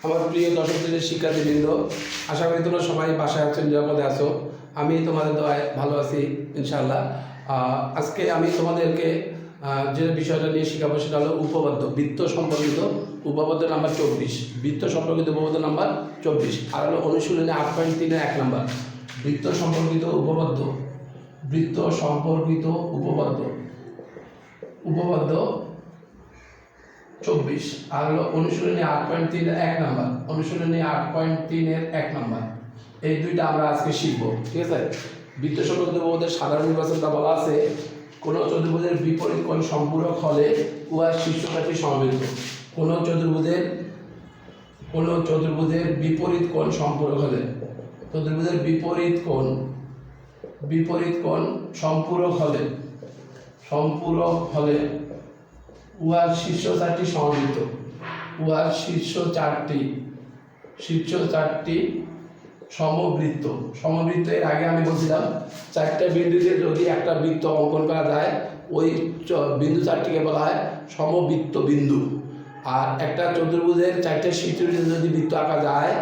আমার প্রিয় দশম শ্রেণীর শিক্ষার্থীবৃন্দ, আশা করি তোমরা সবাই বাসায় আছো, নিরাপদে আছো। আমি তোমাদের দোয়ায় ভালো আছি ইনশাআল্লাহ। আজকে আমি তোমাদেরকে যে বিষয়টা নিয়ে শেখাবো সেটা হলো উপপাদ্য, বৃত্ত সম্পর্কিত উপপাদ্য নাম্বার 24, বৃত্ত সম্পর্কিত উপপাদ্য নাম্বার 24, আর হলো অনুশীলনে 8.3-এর 1 নাম্বার বৃত্ত সম্পর্কিত উপপাদ্য, বৃত্ত সম্পর্কিত উপপাদ্য 24, আর হলো অনুশীলনী 8.3-এর 1 নাম্বার, অনুশীলনী 8.3-এর 1 নাম্বার। এই দুইটা আমরা আজকে শিখবো, ঠিক আছে। বৃত্ত সম্পর্কিত উপপাদ্যের সাধারণ নির্বাচনটা বলা আছে, কোনো চতুর্ভুজের বিপরীত কোণ সম্পূরক হলে উহার শীর্ষকাঠি সমবৃত্ত। কোনো চতুর্ভুজের বিপরীত কোণ সম্পূরক হলে, চতুর্ভুজের বিপরীত কোণ সম্পূরক হলে উহার শীর্ষ চারটি সমবৃত্ত, উহার শীর্ষ চারটি সমবৃত্ত। এর আগে আমি বলছিলাম 4টা বিন্দুতে যদি একটা বৃত্ত অঙ্কন করা যায়, ওই বিন্দু চারটিকে বলা হয় সমবৃত্ত বিন্দু। আর একটা চতুর্ভুজের 4টে শীর্ষে যদি বৃত্ত আঁকা যায়,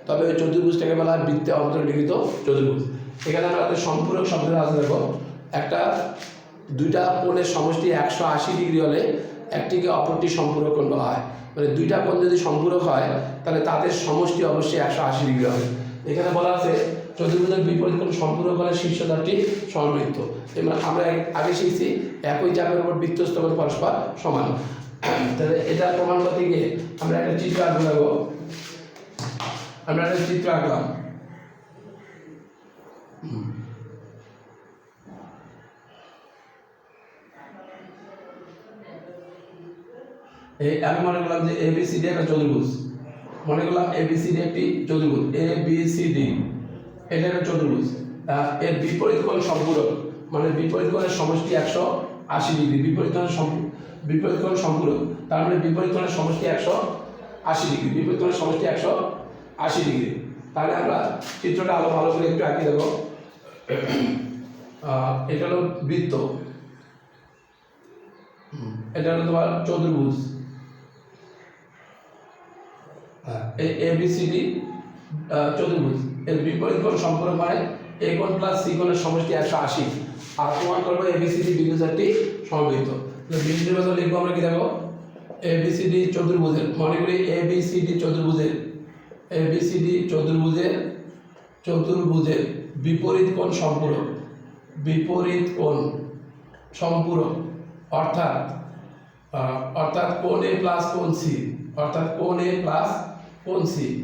তবে ওই চতুর্ভুজটাকে বলা হয় বৃত্তে অন্তর্লিখিত চতুর্ভুজ। এখানে আমাদের সম্পূরক শব্দটা আছে, দেখো, দুইটা কোণের সমষ্টি 180 ডিগ্রি হলে একটিকে অপরটি সম্পূরক কোণ বলা হয়। মানে দুইটা কোণ যদি সম্পূরক হয়, তাহলে তাদের সমষ্টি অবশ্যই 180 ডিগ্রি হবে। এখানে বলা আছে চতুর্ভুজের বিপরীত কোণ সম্পূরক হলে শীর্ষ চারটি সমবৃত্ত। আমরা আগে শিখছি একই চাপের উপর বৃত্তস্থ কোণ পরস্পর সমান। তাহলে এটা প্রমাণ করতে গিয়ে আমরা একটা চিত্র আঁকবো। আঁকলাম। আমি মনে করলাম যে ABCD একটা চতুর্ভুজ, একটি চতুর্ভুজ ABCD, এটা একটা চতুর্ভুজ। এর বিপরীত কোণ সম্পূরক, মানে বিপরীত কোণের সমষ্টি 180 ডিগ্রি, বিপরীত কোণ সম্পূরক, তার মানে বিপরীত কোণের সমষ্টি 180 ডিগ্রি, বিপরীত কোণের সমষ্টি 180 ডিগ্রি। তাহলে আমরা চিত্রটা আরো ভালো করে একটু আঁকি দেবো। এটা হলো বৃত্ত, এটা হলো তোমার চতুর্ভুজ ABCD চতুর্ভুজ। এর বিপরীত কোণ সম্পূরক মানে A কোণ প্লাস C কোণের সমষ্টি 180। আর প্রমাণ করবো ABCD বিন্দু চারটি সমবৃত্ত। বিন্দু নির্বাচন লিখবো আমরা, কি দেখো, ABCD চতুর্ভুজের, মনে করি ABCD চতুর্ভুজের বিপরীত কোণ সম্পূরক, অর্থাৎ কোণ A প্লাস কোণ C,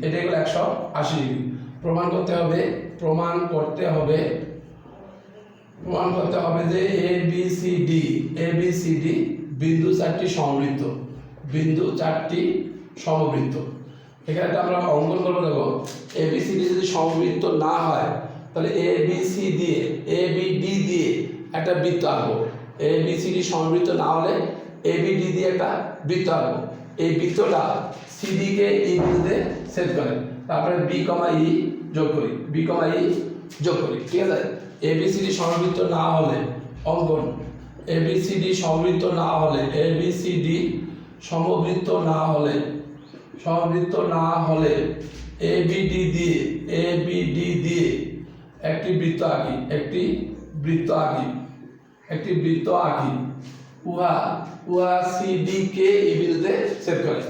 এটা হলো 180 ডিগ্রি। প্রমাণ করতে হবে যে ABCD বিন্দু চারটি সমবৃত্ত। এখানে আমরা অঙ্কন করবো, দেখো, ABCD যদি সমবৃত্ত না হয়, তাহলে ABD দিয়ে একটা বৃত্ত আঁকবো। ABCD সমবৃত্ত না হলে ABD দিয়ে একটা বৃত্ত আঁকবো। এই বৃত্তটা CD কে E বিন্দুতে ছেদ করে, তারপরে B, E যোগ করি, ঠিক আছে। ABCD সমবৃত্ত না হলে অঙ্কন, ABCD সমবৃত্ত না হলে ABD দিয়ে একটি বৃত্ত আঁকি। উহা CD কে E বিন্দুতে ছেদ করে,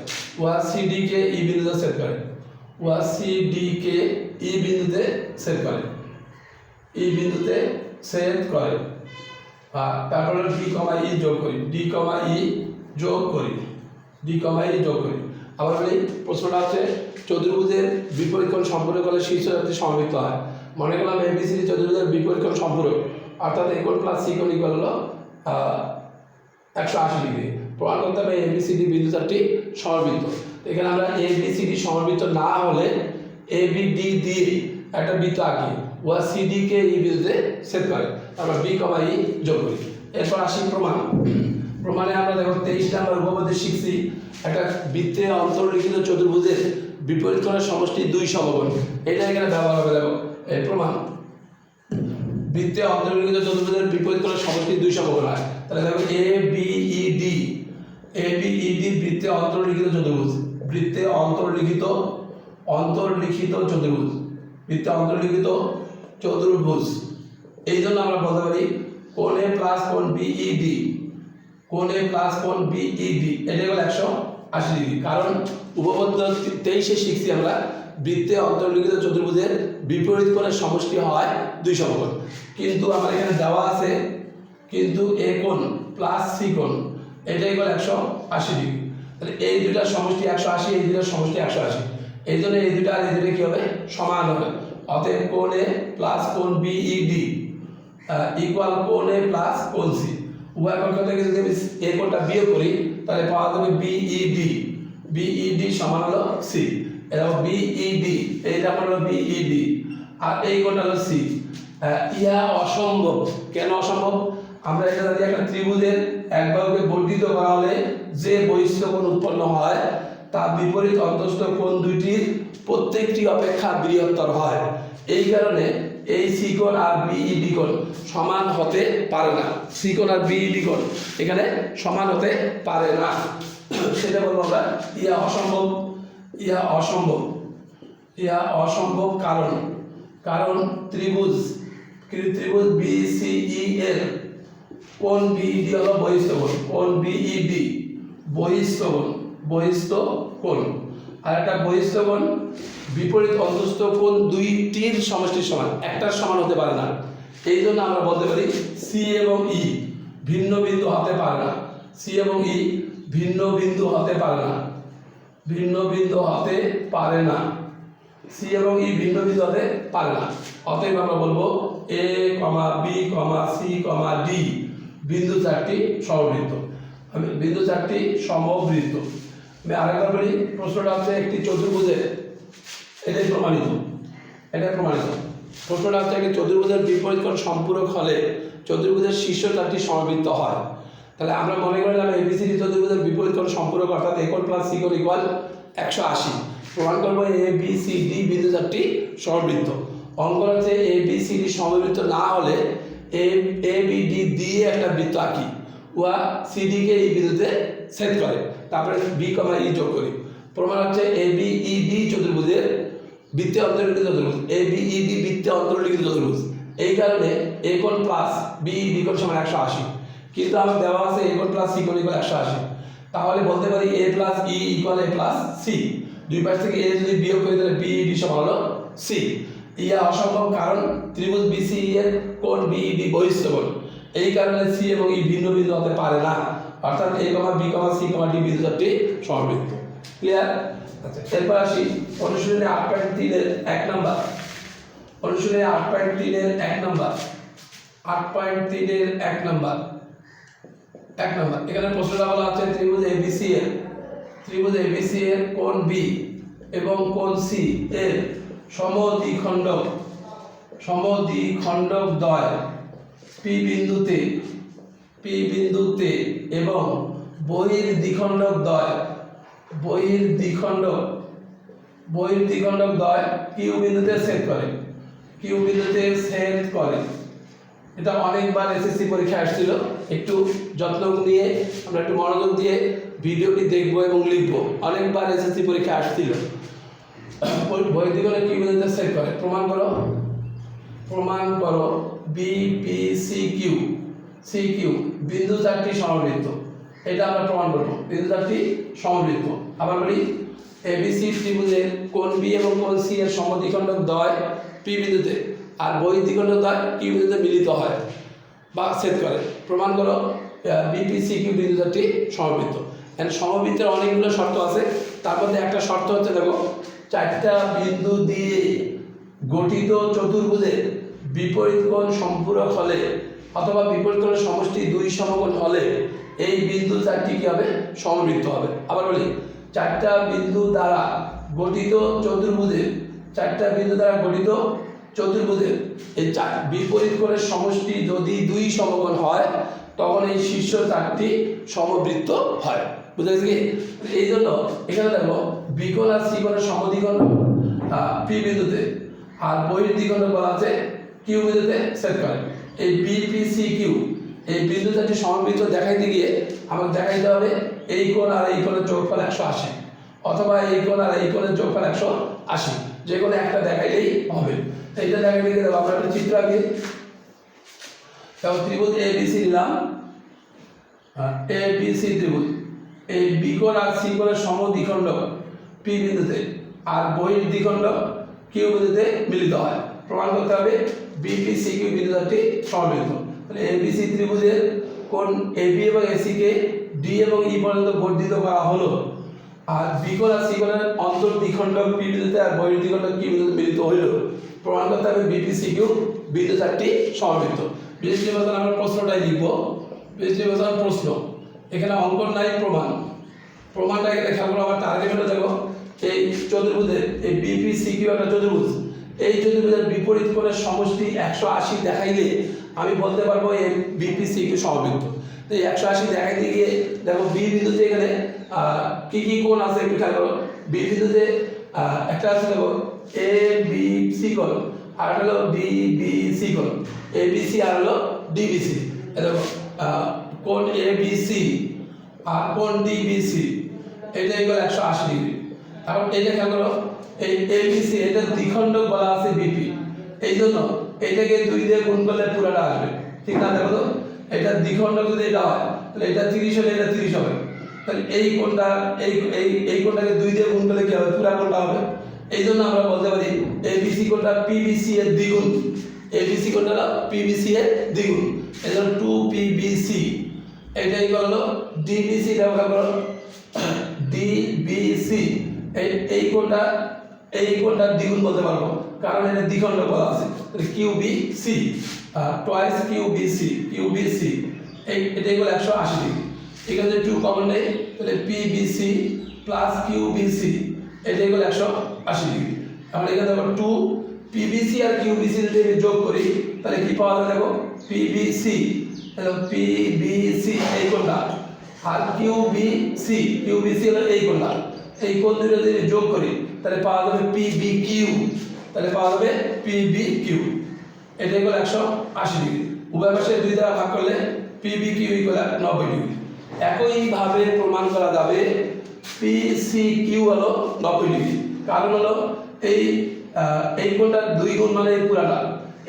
তারপরে D, E যোগ করি। আবার বলি, প্রশ্নটা হচ্ছে চতুর্ভুজের বিপরীত কোণ সম্পূরক হলে শীর্ষ চারটি সমবৃত্ত হয়। মনে করলাম ABCD চতুর্ভুজের বিপরীত কোণ সম্পূরক, অর্থাৎ A কোণ প্লাস C কোণ ইকুয়াল হলো 180 ডিগ্রি। প্রমাণ করতে হবে ABCD বিন্দু চারটি সমবৃত্ত। এখানে আমরা ABCD সমবৃত্ত না হলে ABD দিয়ে একটা বৃত্ত আঁকি, উহা CD কে E বিন্দুতে ছেদ করে, তারপর B, E যোগ করি। এরপর আসি প্রমাণে আমরা দেখো 23 নম্বর উপপাদ্য শিখছি, একটা বৃত্তে অন্তর্লিখিত চতুর্ভুজের বিপরীত কোণের সমষ্টি 2 সমকোণ। এটা এখানে ব্যবহার হবে, দেখো, এই প্রমাণ। বৃত্তে অন্তর্লিখিত চতুর্ভুজের বিপরীত কোণের সমষ্টি 2 সমকোণ হয়। তাহলে দেখো ABED বৃত্তে অন্তর্লিখিত অন্তর্লিখিত চতুর্ভুজ, বৃত্তে অন্তর্লিখিত চতুর্ভুজ। এই জন্য আমরা বলতে পারি কোণ এ প্লাস কোণ বিইডি, কোণ এ প্লাস কোণ বিইডি এটা হলো 180 ডিগ্রি। কারণ উপপাদ্য 23-এ শিখছি আমরা বৃত্তে অন্তর্লিখিত চতুর্ভুজের বিপরীত কোণের সমষ্টি হয় 2 সমকোণ। কিন্তু আমার এখানে দেওয়া আছে কিন্তু এ কোণ প্লাস সি কোণ এটাই হলো 180 ডিগ্রি। তাহলে এই দুটার সমষ্টি 180, এই দুটার সমষ্টি 180। এই জন্য এই দুটা আর এই দুটা কি হবে? সমান হবে। অতএব কোণ এ প্লাস কোণ বিইডি ইকুয়াল কোণ এ প্লাস কোণ সি। উভয় পক্ষ থেকে যদি আমি এ কোণটা বিয়োগ করি তাহলে পাওয়া যাবে বিইডি, বিইডি সমান হলো সি। এটা বিইডি, এইটা হলো বিইডি, আর এই কোণটা হলো সি। ইহা অসম্ভব। কেন অসম্ভব? আমরা এটা যদি একটা ত্রিভুজের এক বাহুকে বর্ধিত করা হলে যে বহিঃস্থ কোণ উৎপন্ন হয় তা বিপরীত অন্তঃস্থ কোণ দুইটির প্রত্যেকটি অপেক্ষা বৃহত্তর হয়। এই কারণে এই সি কোণ আর বিইডি কোণ সমান হতে পারে না। সি কোণ আর বিইডি কোণ এখানে সমান হতে পারে না, সেটা বলবো আমরা ইহা অসম্ভব। ইহা অসম্ভব, ইহা অসম্ভব কারণ কারণ ত্রিভুজ বিসিই এর কোণ বিইডি হলো বহিঃস্থ কোণ, কোণ বিইডি বহিঃস্থ কোণ, আর একটা বহিঃস্থ কোণ বিপরীত অন্তঃস্থ কোণ দুইটির সমষ্টির সমান, একটার সমান হতে পারে না। এই জন্য আমরা বলতে পারি সি এবং ই ভিন্ন বিন্দু হতে পারে না। সি এবং ই ভিন্ন বিন্দু হতে পারে না, ভিন্ন বিন্দু হতে পারে না। সি এবং ই ভিন্ন বিন্দু হতে পারে না। অতএব আমরা বলবো এ কমা B comma c comma D বিন্দু চারটি সমবৃত্ত। আমি বিন্দু চারটি সমবৃত্ত। আমি আরেকবার বলি, প্রশ্নটা হচ্ছে একটি চতুর্ভুজের, এটাই প্রমাণিত, এটাই প্রমাণিত। প্রশ্নটা হচ্ছে একটি চতুর্ভুজের বিপরীত কোণ সম্পূরক হলে চতুর্ভুজের শীর্ষ চারটি সমবৃত্ত হয়। তাহলে আমরা মনে করলাম এবিসিডি চতুর্ভুজের বিপরীত কোণ সম্পূরক অর্থাৎ এ কোণ প্লাস সি কোণ ইকুয়াল 180। প্রমাণ করবো এ বি সি ডি বিন্দু চারটি সমবৃত্ত। অঙ্কন হচ্ছে এ বি সি ডি সমবৃত্ত না হলে এ বি ডি দিয়ে একটা বৃত্ত আঁকি, উহা সি ডি কে এই বিন্দুতে ছেদ করে, তারপরে বি কমা ই যোগ করি। প্রমাণ হচ্ছে এ বি ই ডি চতুর্ভুজের বৃত্তে অন্তর্লিখিত চতুর্ভুজ, এ বি ই ডি বৃত্তে অন্তর্লিখিত চতুর্ভুজ। এই কারণে এ কোণ প্লাস বিইডি কোণ সমান 180, কিন্তু আমার দেওয়া আছে এ কোণ প্লাস সি কোণ ইকুয়াল 180। তাহলে বলতে পারি এ প্লাস ই ইকুয়াল এ প্লাস সি। দুই পাশ থেকে এ যদি বিয়োগ করি তাহলে বিইডি সমান হলো সি। ইহা অসম্ভব কারণ ত্রিভুজ বিসিই এর কোণ বিইডি বহিঃস্থ কোণ। এই কারণে সি এবং ই ভিন্ন বিন্দু হতে পারে না, অর্থাৎ এ কমা B comma c comma D বিন্দু চারটি সমবৃত্ত। ক্লিয়ার? আচ্ছা, এরপর আসি অনুশীলনী 8.3-এর 1 নাম্বার। অনুশীলনী 8.3-এর 1 নাম্বার, 8.3-এর 1 নাম্বার। এখানে প্রশ্নটা বলা আছে ত্রিভুজ এবিসি এর কোণ বি এবং কোণ সি এর সমদ্বিখণ্ডক দ্বয় পি বিন্দুতে এবং বহির্দ্বিখণ্ডক দ্বয় কিউ বিন্দুতে ছেদ করে। এটা অনেকবার এসএসসি পরীক্ষা আসছিল। একটু যত্ন নিয়ে আমরা একটু মনোযোগ দিয়ে ভিডিওটি দেখবো এবং লিখবো। অনেকবার এসএসসি পরীক্ষা আসছিল। বহির্দ্বিখণ্ডক কিউ বিন্দুতে ছেদ করে। প্রমাণ করো বিপিসিকিউ বিন্দু চারটি সমবৃত্ত। এটা আমরা প্রমাণ করবো, বিন্দু চারটি সমবৃত্ত। আবার বলি এবিসি ত্রিভুজের কোণ বি এবং কোণ সি এর সমদ্বিখণ্ডক দ্বয় পি বিন্দুতে আর বহির্দ্বিখণ্ডক দ্বয় কিউ বিন্দুতে মিলিত হয় বা ছেদ করে। প্রমাণ করো বিপিসিকিউ বিন্দু চারটি সমবৃত্ত। সমবৃত্তের অনেকগুলো শর্ত আছে, তার মধ্যে একটা শর্ত হচ্ছে দেখো, চারটা বিন্দু দিয়ে গঠিত চতুর্ভুজের বিপরীত কোণ সম্পূরক হলে অথবা বিপরীত কোণের সমষ্টি 2 সমকোণ হলে এই বিন্দু চারটি কি হবে? সমবৃত্ত হবে। আবার বলি, চারটা বিন্দু দ্বারা গঠিত চতুর্ভুজের এই বিপরীত কোণের সমষ্টি যদি 2 সমকোণ হয় তখন এই শীর্ষ চারটি সমবৃত্ত হয়। বুঝা গেছে কি? এই জন্য এখানে দেখো বি কোণ আর সি কোণের সমদ্বিখণ্ডক পি বিন্দুতে আর বহির্দ্বিখণ্ডক বলা আছে কিউ বিন্দুতে ছেদ করে। এই বিপিসিকিউ এই বিন্দু চারটি সমবৃত্ত দেখাইতে গিয়ে আমাকে দেখাইতে হবে এই কোণ আর এই কোণের যোগফল 180। অথবা এই কোণ আর এই কোণের যোগফল 180, যে কোনো একটা দেখাইলেই হবে। এইটা দেখাইলে কি দেবো, আমরা একটা চিত্র আঁকি। তারপর ত্রিভুজ ABC নিলাম, ABC ত্রিভুজ, এই বি কোণ আর সি কোণের সমদ্বিখণ্ডক P বিন্দুতে আর বহির দ্বিখণ্ডক Q বিন্দুতে মিলিত হয়। প্রমাণ করতে হবে BPCQ বিন্দুটি সমবৃত্ত। তাহলে ABC ত্রিভুজের কোণ AB এবং AC কে D এবং E পর্যন্ত বর্ধিত করা হলো, আর বি কোণ আর সি কোণের অন্তর্দ্বিখণ্ডক P বিন্দুতে আর বহির দ্বিখণ্ডক Q বিন্দুতে মিলিত হইল। প্রমাণ করতে হবে BPCQ বিন্দু চারটি সমবৃত্ত। বিশ্লেষণ আমরা প্রশ্নটাই লিখব, বিশ্লেষণ প্রশ্ন, এখানে অঙ্কন নাই, প্রমাণটা এখানে খেয়াল করো। আমার টার্গেটটা দেখো, এই চতুর্ভুজের এই BPCQ একটা চতুর্ভুজ, এই চতুর্ভুজের বিপরীত কোণের সমষ্টি 180 দেখাইলে আমি বলতে পারবো এই BPCQ সমবৃত্ত। তো এই 180 দেখাইতে গিয়ে দেখো বি বিন্দুতে এখানে কি কি কোণ আছে একটু খেয়াল করো। বি বিন্দুতে একটা আছে দেখো ABC কোণ, আর হলো DBC কোণ, ABC আর হলো DBC। দেখো কোণ ABC আর কোণ DBC, এটা এগুলো 180 ডিগ্রি। এখন এটা খেয়াল করো, এই ABC এটা দ্বিখণ্ডক বলা আছে BP, এই জন্য এটাকে 2 দিয়ে গুণ করলে পুরোটা আসবে, ঠিক না? দেখো তো, এটা দ্বিখণ্ডক যদি এটা হয় তাহলে এটা 30 হলে এটা 30 হবে। তাহলে এই কোণটা এই কোণটাকে 2 দিয়ে গুণ করলে কি হবে, পুরো কোণটা হবে। এই জন্য আমরা বলতে পারি ABC কোণটা PBC এর দ্বিগুণ, ABC কোণটা PBC এর দ্বিগুণ, এই জন্য 2PBC। এটাই হলো DBC, ব্যবহার করো DBC, এই কোণটা দ্বিগুণ বলতে পারবো কারণ এটা দ্বিখণ্ডক বলা আছে। তাহলে QBC, টুয়াইস QBC, এটাই হলো 180 ডিগ্রি। এখানে যদি 2 কমন নেই তাহলে PBC প্লাস QBC, এটাই হলো 180 ডিগ্রি। আমরা এখানে দেখো 2 PBC আর QBC যদি যোগ করি তাহলে কি পাওয়া যাবে, দেখো PBC, তাহলে PBC এই কোণটা, আর QBC হলো এই কোণটা, এই কোণ দুটো যদি যোগ করি তাহলে পাওয়া যাবে PBQ, তাহলে পাওয়া যাবে PBQ, এটাই হলো 180 ডিগ্রি। উভয় পাশে 2 দ্বারা ভাগ করলে PBQ ইকুয়াল 90 ডিগ্রি। একইভাবে প্রমাণ করা যাবে PCQ হলো 90 ডিগ্রি, কারণ হলো এই কোণটার 2 গুণ মানে এই পুরাটা,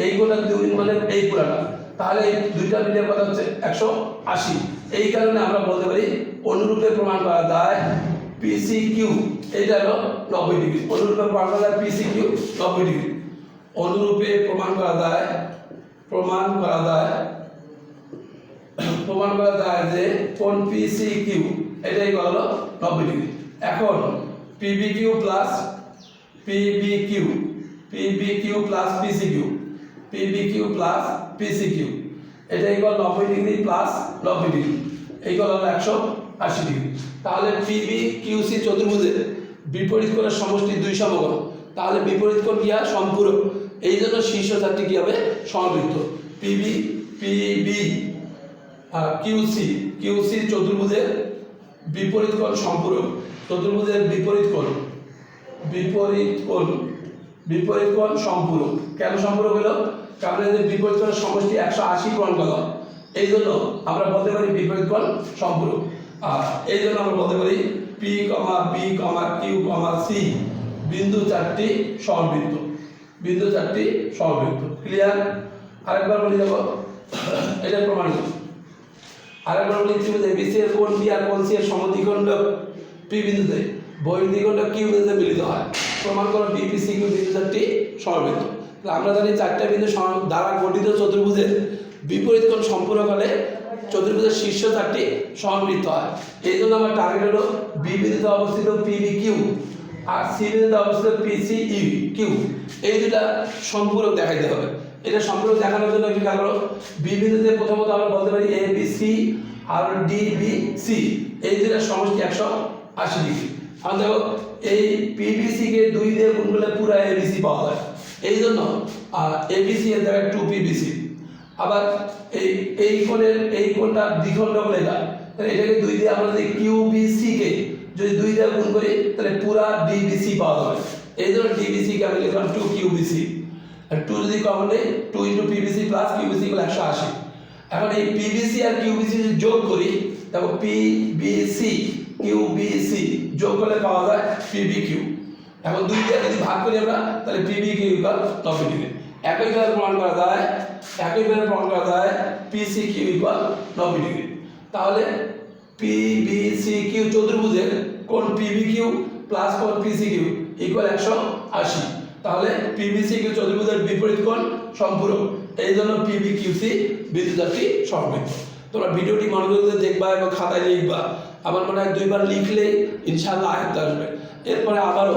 এই কোণটার 2 গুণ মানে এই পুরাটা, তাহলে এই দুইটা মিলে কত হচ্ছে 180। এই কারণে আমরা বলতে পারি অনুরূপে প্রমাণ করা যায় PCQ, এইটা হলো 90 ডিগ্রি। অনুরূপে প্রমাণ করা যায় PCQ 90 ডিগ্রি। অনুরূপে প্রমাণ করা যায় যে কোণ PCQ এটাই হলো 90 ডিগ্রি। এখন PBQ প্লাস PCQ, এটা ইকুয়াল 90 ডিগ্রি প্লাস 90 ডিগ্রি, এইগুলো হলো 180 ডিগ্রি। তাহলে PBQC চতুর্ভুজের বিপরীত কোণের সমষ্টি 2 সমকোণ, তাহলে বিপরীত কোণ কি হয়, সম্পূরক। এই জন্য শীর্ষ চারটি কি হবে, সমবৃত্ত। QC চতুর্ভুজের বিপরীত কোণ সম্পূরক, চতুর্ভুজের বিপরীত কোণ সম্পূরক। কেন সম্পূরক হলো, কারণ এদের বিপরীত কোণের সমষ্টি 180 প্রমাণ করা, এই জন্য আমরা বলতে পারি বিপরীত কোণ সম্পূরক। আর এই জন্য আমরা বলতে পারি P, B, Q, C বিন্দু চারটি সমবৃত্ত, ক্লিয়ার? আরেকবার বলি দেখো, এটা প্রমাণিত। আরেকবার বলি ত্রিভুজ ABC এর কোণ B আর কোণ C এর সমদ্বিখণ্ডক P বিন্দুতে বহির দ্বিখণ্ডক Q বিন্দুতে মিলিত হয়। প্রমাণ করো BPCQ বিন্দু চারটি সমবৃত্ত। তাহলে আমরা জানি চারটা বিন্দু দ্বারা গঠিত চতুর্ভুজের বিপরীত কোণ সম্পূরক হলে চতুর্ভুজের শীর্ষ চারটি সমবৃত্ত হয়। এই জন্য আমার টার্গেট হলো B বিন্দুতে অবস্থিত PBQ আর C বিন্দুতে অবস্থিত PCQ, এই দুটা সম্পূরক দেখাইতে হবে। এটা সম্পূরক দেখানোর জন্য কি কাজ করো, B বিন্দুতে প্রথমত আমরা বলতে পারি ABC আর DBC, এই দুটার সমষ্টি 180 ডিগ্রি। আমরা দেখো এই PBC কে 2 দিয়ে গুণ করলে পুরো ABC পাওয়া যায়, এই জন্য ABC এর জায়গায় 2PBC। আবার এই কোণটা দ্বিখণ্ডক হলে তাহলে এটাকে 2 দিয়ে আমরা যদি QBC কে যদি 2 দিয়ে গুণ করি তাহলে পুরো DBC পাওয়া যাবে, এই জন্য DBC কে আমি লিখলাম 2QBC। আর 2 যদি কমন নেই 2 * PBC প্লাস QBC = 180। এখন এই PBC আর QBC যদি যোগ করি দেখো PBC QBC যোগ করলে পাওয়া যায় পিবি কিউ। এখন 2 দিয়ে যদি ভাগ করি আমরা তাহলে পিবি কিউ ইকুয়াল 90 ডিগ্রি। একইভাবে প্রমাণ করা যায় পিসি কিউ ইকুয়াল 90 ডিগ্রি। তাহলে পিবিসি কিউ চতুর্ভুজের কোণ পিবি কিউ প্লাস কোণ পিসি কিউ ইকুয়াল 180। তাহলে পিবিসি কিউ চতুর্ভুজের বিপরীত কোণ সম্পূরক, এই জন্য পিবি কিউসি বিন্দুদ্বয়টি সমবৃত্ত। তোমরা ভিডিওটি মনোযোগ দিয়ে দেখবা এবং খাতায় লিখবা। আমার মনে হয় 2 বার লিখলেই ইনশাআল্লাহ আয়ত্ত আসবে। এরপরে আবারও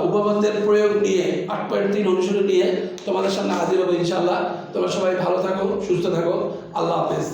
উপপাদ্যের প্রয়োগ নিয়ে 8.3 অনুশীলন নিয়ে তোমাদের সামনে হাজির হবো ইনশাআল্লাহ। তোমরা সবাই ভালো থাকো, সুস্থ থাকো। আল্লাহ হাফেজ।